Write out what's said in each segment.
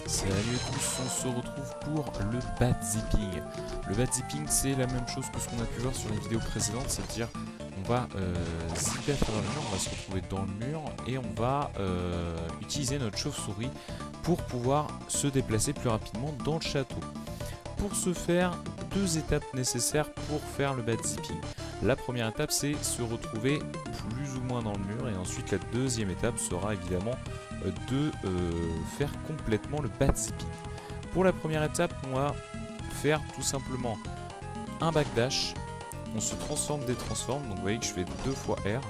Salut à tous, on se retrouve pour le bad zipping. Le bad zipping, c'est la même chose que ce qu'on a pu voir sur les vidéos précédentes, c'est-à-dire on va zipper à travers le mur, on va se retrouver dans le mur et on va utiliser notre chauve-souris pour pouvoir se déplacer plus rapidement dans le château. Pour ce faire, deux étapes nécessaires pour faire le bad zipping. La première étape, c'est se retrouver plus ou moins dans le mur, et ensuite la deuxième étape sera évidemment de faire complètement le bad zipping. Pour la première étape, on va faire tout simplement un backdash. On se transforme, détransforme, donc vous voyez que je fais 2 fois R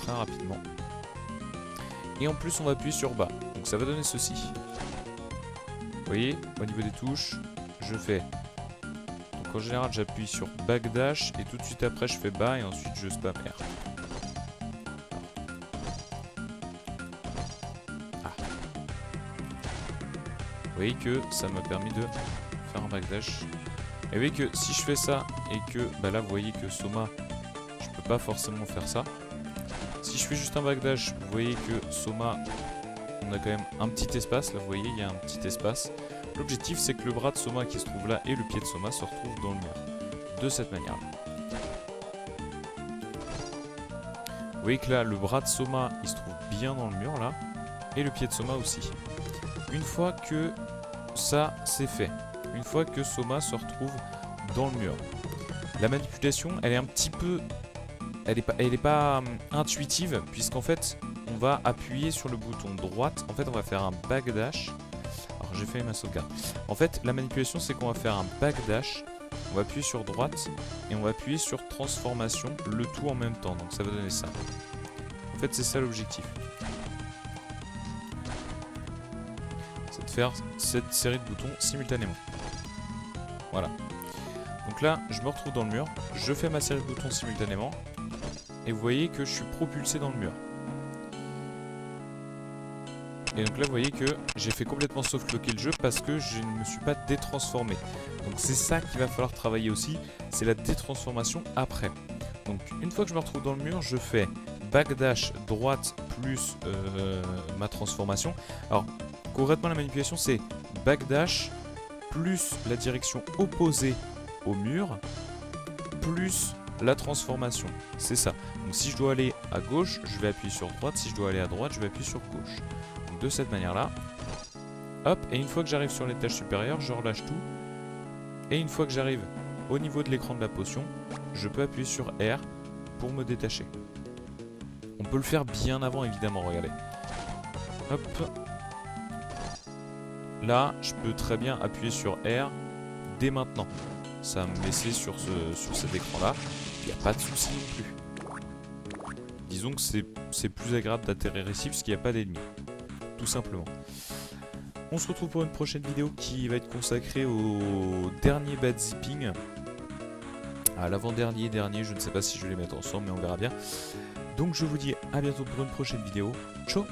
très rapidement. Et en plus on va appuyer sur bas, donc ça va donner ceci. Vous voyez, au niveau des touches, je fais... Donc en général j'appuie sur backdash et tout de suite après je fais bas et ensuite je spam R. Vous voyez que ça m'a permis de faire un backdash. Et vous voyez que si je fais ça et que bah là vous voyez que Soma, je peux pas forcément faire ça. Si je fais juste un backdash, vous voyez que Soma, on a quand même un petit espace. Là vous voyez il y a un petit espace. L'objectif c'est que le bras de Soma qui se trouve là et le pied de Soma se retrouvent dans le mur. De cette manière là. Vous voyez que là le bras de Soma il se trouve bien dans le mur là. Et le pied de Soma aussi. Une fois que ça c'est fait, une fois que Soma se retrouve dans le mur, la manipulation elle est un petit peu, elle est pas intuitive, puisqu'en fait on va appuyer sur le bouton droite. En fait on va faire un backdash. Alors j'ai fait ma sauvegarde. En fait la manipulation c'est qu'on va faire un backdash, on va appuyer sur droite et on va appuyer sur transformation, le tout en même temps, donc ça va donner ça. En fait c'est ça l'objectif. Faire cette série de boutons simultanément. Voilà. Donc là, je me retrouve dans le mur, je fais ma série de boutons simultanément, et vous voyez que je suis propulsé dans le mur. Et donc là, vous voyez que j'ai fait complètement softlocker le jeu parce que je ne me suis pas détransformé. Donc c'est ça qu'il va falloir travailler aussi, c'est la détransformation après. Donc une fois que je me retrouve dans le mur, je fais backdash droite plus ma transformation. Alors concrètement la manipulation c'est backdash plus la direction opposée au mur plus la transformation. C'est ça. Donc si je dois aller à gauche, je vais appuyer sur droite. Si je dois aller à droite, je vais appuyer sur gauche. Donc de cette manière là. Hop, et une fois que j'arrive sur l'étage supérieur, je relâche tout. Et une fois que j'arrive au niveau de l'écran de la potion, je peux appuyer sur R pour me détacher. On peut le faire bien avant évidemment, regardez. Hop. Là, je peux très bien appuyer sur R dès maintenant. Ça va me laisser sur cet écran-là. Il n'y a pas de souci non plus. Disons que c'est plus agréable d'atterrir ici parce qu'il n'y a pas d'ennemis. Tout simplement. On se retrouve pour une prochaine vidéo qui va être consacrée au dernier bad zipping. À l'avant-dernier, dernier, je ne sais pas si je vais les mettre ensemble, mais on verra bien. Donc je vous dis à bientôt pour une prochaine vidéo. Ciao!